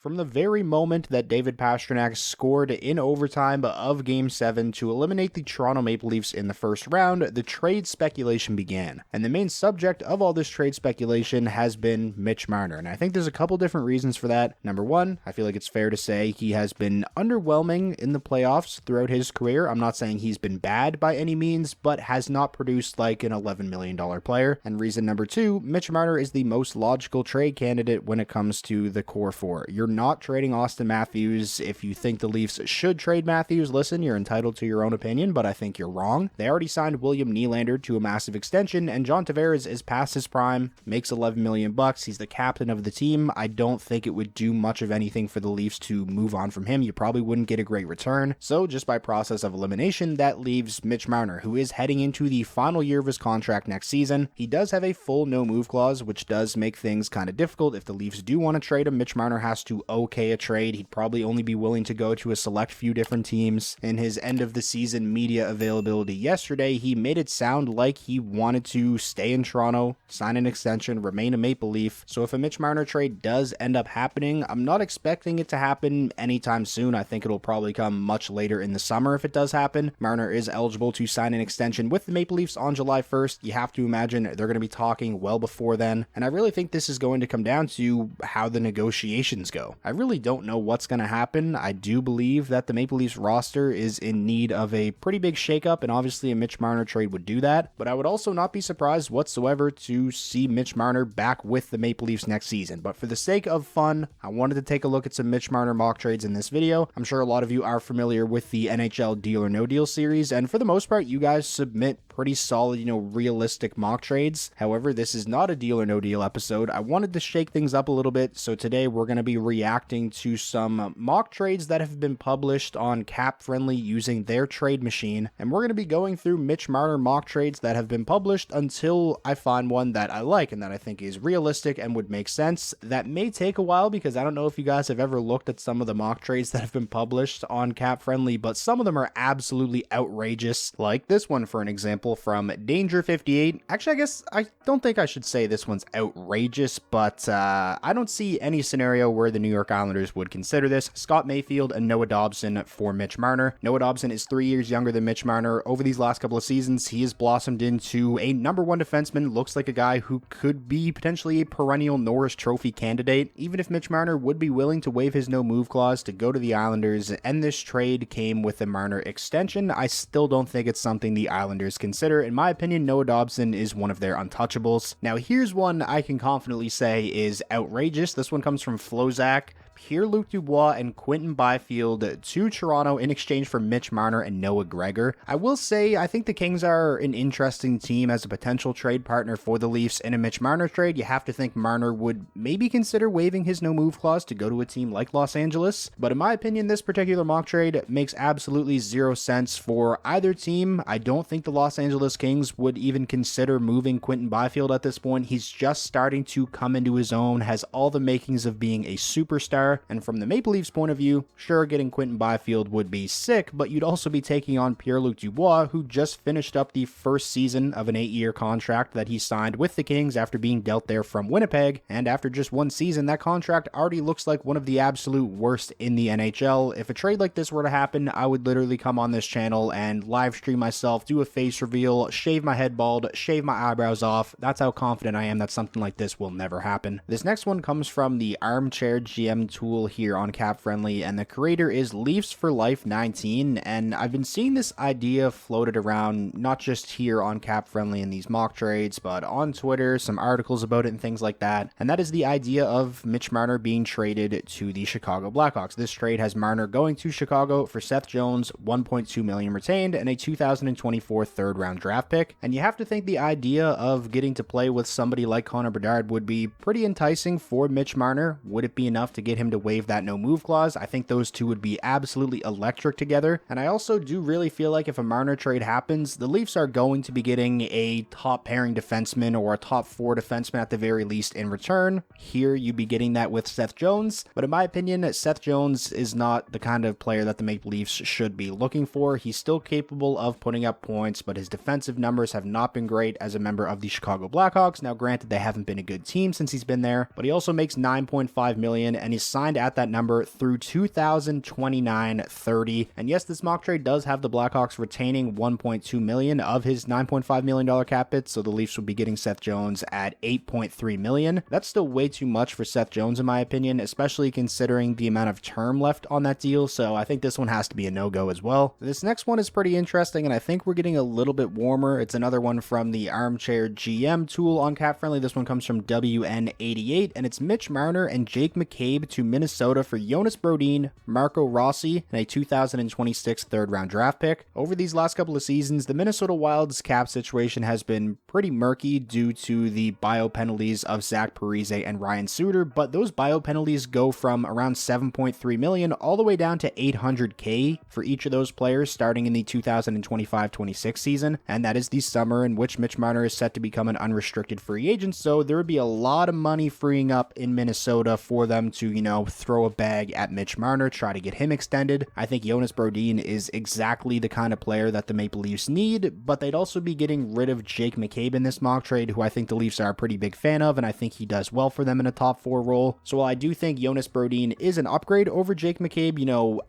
From the very moment that David Pastrnak scored in overtime of Game 7 to eliminate the Toronto Maple Leafs in the first round, the trade speculation began. And the main subject of all this trade speculation has been Mitch Marner. And I think there's a couple different reasons for that. Number one, I feel like it's fair to say he has been underwhelming in the playoffs throughout his career. I'm not saying he's been bad by any means, but has not produced like an $11 million player. And reason number two, Mitch Marner is the most logical trade candidate when it comes to the core four. You're not trading Austin Matthews. If you think the Leafs should trade Matthews, listen, you're entitled to your own opinion, but I think you're wrong. They already signed William Nylander to a massive extension, and John Tavares is past his prime, makes $11 million. He's the captain of the team. I don't think it would do much of anything for the Leafs to move on from him. You probably wouldn't get a great return. So just by process of elimination, that leaves Mitch Marner, who is heading into the final year of his contract next season. He does have a full no-move clause, which does make things kind of difficult. If the Leafs do want to trade him, Mitch Marner has to okay a trade. He'd probably only be willing to go to a select few different teams. In his end of the season media availability yesterday, he made it sound like he wanted to stay in Toronto, sign an extension, remain a Maple Leaf. So if a Mitch Marner trade does end up happening, I'm not expecting it to happen anytime soon. I think it'll probably come much later in the summer if it does happen. Marner is eligible to sign an extension with the Maple Leafs on July 1st. You have to imagine they're going to be talking well before then. And I really think this is going to come down to how the negotiations go. I really don't know what's going to happen. I do believe that the Maple Leafs roster is in need of a pretty big shakeup, and obviously a Mitch Marner trade would do that. But I would also not be surprised whatsoever to see Mitch Marner back with the Maple Leafs next season. But for the sake of fun, I wanted to take a look at some Mitch Marner mock trades in this video. I'm sure a lot of you are familiar with the NHL Deal or No Deal series, and for the most part, you guys submit pretty solid, realistic mock trades. However, this is not a Deal or No Deal episode. I wanted to shake things up a little bit, so today we're going to be reacting to some mock trades that have been published on Cap Friendly using their trade machine, and we're going to be going through Mitch Marner mock trades that have been published until I find one that I like and that I think is realistic and would make sense. That may take a while because I don't know if you guys have ever looked at some of the mock trades that have been published on Cap Friendly, but some of them are absolutely outrageous, like this one for an example from Danger58. Actually, I guess I don't think I should say this one's outrageous, but I don't see any scenario where the New York Islanders would consider this. Scott Mayfield and Noah Dobson for Mitch Marner. Noah Dobson is 3 years younger than Mitch Marner. Over these last couple of seasons, he has blossomed into a number one defenseman, looks like a guy who could be potentially a perennial Norris Trophy candidate. Even if Mitch Marner would be willing to waive his no-move clause to go to the Islanders, and this trade came with the Marner extension, I still don't think it's something the Islanders consider. In my opinion, Noah Dobson is one of their untouchables. Now, here's one I can confidently say is outrageous. This one comes from Flozak. Pierre-Luc Dubois and Quinton Byfield to Toronto in exchange for Mitch Marner and Noah Gregor. I will say, I think the Kings are an interesting team as a potential trade partner for the Leafs. In a Mitch Marner trade, you have to think Marner would maybe consider waiving his no-move clause to go to a team like Los Angeles. But in my opinion, this particular mock trade makes absolutely zero sense for either team. I don't think the Los Angeles Kings would even consider moving Quinton Byfield at this point. He's just starting to come into his own, has all the makings of being a superstar. And from the Maple Leafs point of view, sure, getting Quinton Byfield would be sick, but you'd also be taking on Pierre-Luc Dubois, who just finished up the first season of an 8-year contract that he signed with the Kings after being dealt there from Winnipeg. And after just one season, that contract already looks like one of the absolute worst in the NHL. If a trade like this were to happen, I would literally come on this channel and live stream myself, do a face reveal, shave my head bald, shave my eyebrows off. That's how confident I am that something like this will never happen. This next one comes from the Armchair GM tool here on Cap Friendly, and the creator is Leafs for Life 19, and I've been seeing this idea floated around not just here on Cap Friendly in these mock trades, but on Twitter, some articles about it and things like that, and that is the idea of Mitch Marner being traded to the Chicago Blackhawks. This trade has Marner going to Chicago for Seth Jones, $1.2 million retained, and a 2024 third-round draft pick, and you have to think the idea of getting to play with somebody like Connor Bedard would be pretty enticing for Mitch Marner. Would it be enough to get him to waive that no move clause? I think those two would be absolutely electric together. And I also do really feel like if a Marner trade happens, the Leafs are going to be getting a top pairing defenseman or a top 4 defenseman at the very least in return. Here you'd be getting that with Seth Jones, but in my opinion, Seth Jones is not the kind of player that the Maple Leafs should be looking for. He's still capable of putting up points, but his defensive numbers have not been great as a member of the Chicago Blackhawks. Now granted, they haven't been a good team since he's been there, but he also makes $9.5 million and is signed at that number through 2029-30. And yes, this mock trade does have the Blackhawks retaining $1.2 million of his $9.5 million cap hit, so the Leafs would be getting Seth Jones at $8.3 million. That's still way too much for Seth Jones in my opinion, especially considering the amount of term left on that deal, so I think this one has to be a no-go as well. This next one is pretty interesting, and I think we're getting a little bit warmer. It's another one from the Armchair GM tool on Cap Friendly. This one comes from WN88, and it's Mitch Marner and Jake McCabe to Minnesota for Jonas Brodin, Marco Rossi, and a 2026 third-round draft pick. Over these last couple of seasons, the Minnesota Wild's cap situation has been pretty murky due to the bio penalties of Zach Parise and Ryan Suter, but those bio penalties go from around $7.3 million all the way down to $800K for each of those players starting in the 2025-26 season, and that is the summer in which Mitch Marner is set to become an unrestricted free agent, so there would be a lot of money freeing up in Minnesota for them to, throw a bag at Mitch Marner, try to get him extended. I think Jonas Brodin is exactly the kind of player that the Maple Leafs need, but they'd also be getting rid of Jake McCabe in this mock trade, who I think the Leafs are a pretty big fan of, and I think he does well for them in a top 4 role. So while I do think Jonas Brodin is an upgrade over Jake McCabe,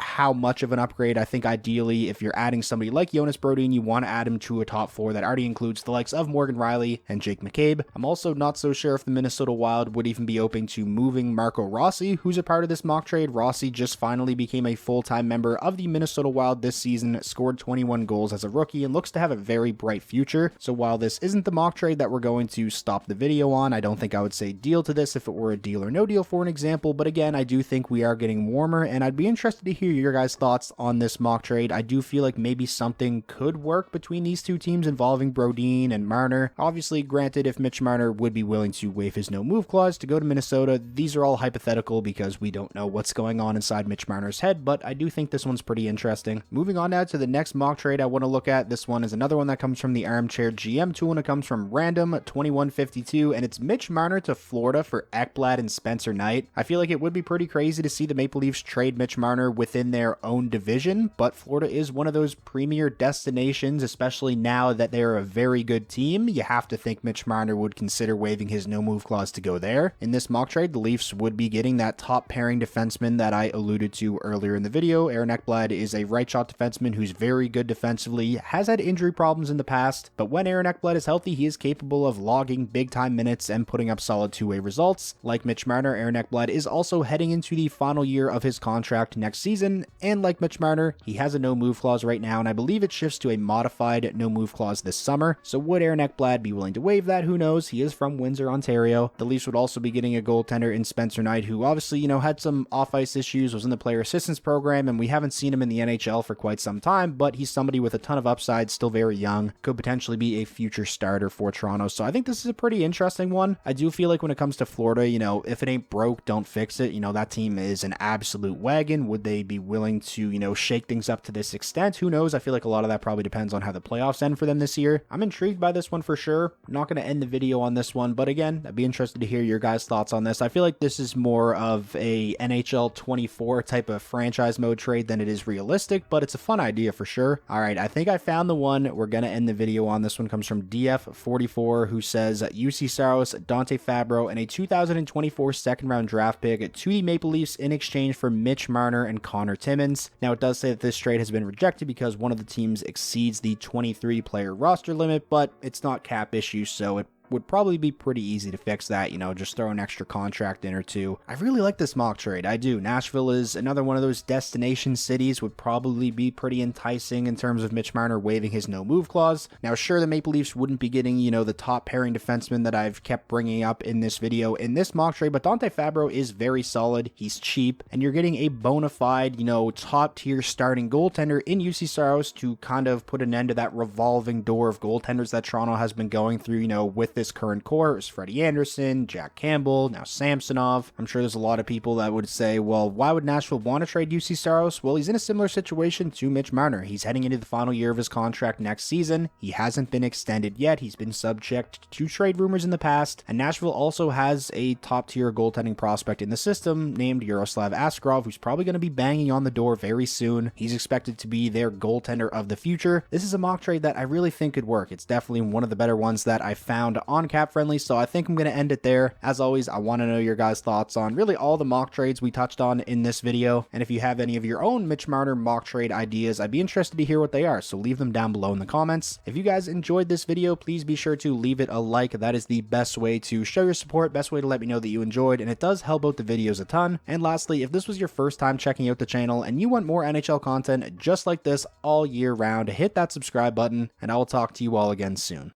how much of an upgrade? I think ideally, if you're adding somebody like Jonas Brodin, you want to add him to a top 4 that already includes the likes of Morgan Rielly and Jake McCabe. I'm also not so sure if the Minnesota Wild would even be open to moving Marco Rossi, who's a part of this mock trade. Rossi just finally became a full-time member of the Minnesota Wild this season, scored 21 goals as a rookie, and looks to have a very bright future. So while this isn't the mock trade that we're going to stop the video on, I don't think I would say deal to this if it were a deal or no deal for an example, but again, I do think we are getting warmer, and I'd be interested to hear your guys' thoughts on this mock trade. I do feel like maybe something could work between these two teams involving Brodin and Marner. Obviously, granted, if Mitch Marner would be willing to waive his no-move clause to go to Minnesota, these are all hypothetical because we don't know what's going on inside Mitch Marner's head, but I do think this one's pretty interesting. Moving on now to the next mock trade I want to look at. This one is another one that comes from the Armchair GM tool, and it comes from Random2152, and it's Mitch Marner to Florida for Ekblad and Spencer Knight. I feel like it would be pretty crazy to see the Maple Leafs trade Mitch Marner within their own division, but Florida is one of those premier destinations, especially now that they're a very good team. You have to think Mitch Marner would consider waiving his no-move clause to go there. In this mock trade, the Leafs would be getting that top pairing defenseman that I alluded to earlier in the video. Aaron Ekblad is a right-shot defenseman who's very good defensively, has had injury problems in the past, but when Aaron Ekblad is healthy, he is capable of logging big-time minutes and putting up solid two-way results. Like Mitch Marner, Aaron Ekblad is also heading into the final year of his contract next season, and like Mitch Marner, he has a no-move clause right now, and I believe it shifts to a modified no-move clause this summer. So would Aaron Ekblad be willing to waive that? Who knows? He is from Windsor, Ontario. The Leafs would also be getting a goaltender in Spencer Knight, who obviously, had some off-ice issues, was in the player assistance program, and we haven't seen him in the NHL for quite some time, but he's somebody with a ton of upside, still very young, could potentially be a future starter for Toronto. So I think this is a pretty interesting one. I do feel like when it comes to Florida, if it ain't broke, don't fix it. That team is an absolute wagon. Would they be willing to, shake things up to this extent? Who knows? I feel like a lot of that probably depends on how the playoffs end for them this year. I'm intrigued by this one for sure. I'm not going to end the video on this one, but again, I'd be interested to hear your guys' thoughts on this. I feel like this is more of a NHL 24 type of franchise mode trade than it is realistic, but it's a fun idea for sure. All right, I think I found the one. We're going to end the video on. This one comes from DF44, who says UC Saros, Dante Fabro, and a 2024 second-round draft pick to the Maple Leafs in exchange for Mitch Marner and Connor Timmins. Now, it does say that this trade has been rejected because one of the teams exceeds the 23-player roster limit, but it's not cap issue, so it would probably be pretty easy to fix that, just throw an extra contract in or two. I really like this mock trade. I do. Nashville is another one of those destination cities, would probably be pretty enticing in terms of Mitch Marner waiving his no-move clause. Now, sure, the Maple Leafs wouldn't be getting, the top pairing defenseman that I've kept bringing up in this video in this mock trade, but Dante Fabro is very solid. He's cheap, and you're getting a bona fide, top-tier starting goaltender in UC Saros to kind of put an end to that revolving door of goaltenders that Toronto has been going through, with this current core. It was Freddie Anderson, Jack Campbell, now Samsonov. I'm sure there's a lot of people that would say, well, why would Nashville want to trade UC Saros? Well, he's in a similar situation to Mitch Marner. He's heading into the final year of his contract next season. He hasn't been extended yet. He's been subject to trade rumors in the past, and Nashville also has a top-tier goaltending prospect in the system named Yaroslav Askarov, who's probably going to be banging on the door very soon. He's expected to be their goaltender of the future. This is a mock trade that I really think could work. It's definitely one of the better ones that I found on Cap Friendly, so I think I'm going to end it there. As always, I want to know your guys' thoughts on really all the mock trades we touched on in this video, and if you have any of your own Mitch Marner mock trade ideas, I'd be interested to hear what they are, so leave them down below in the comments. If you guys enjoyed this video, please be sure to leave it a like. That is the best way to show your support, best way to let me know that you enjoyed, and it does help out the videos a ton. And lastly, if this was your first time checking out the channel and you want more NHL content just like this all year round, hit that subscribe button, and I will talk to you all again soon.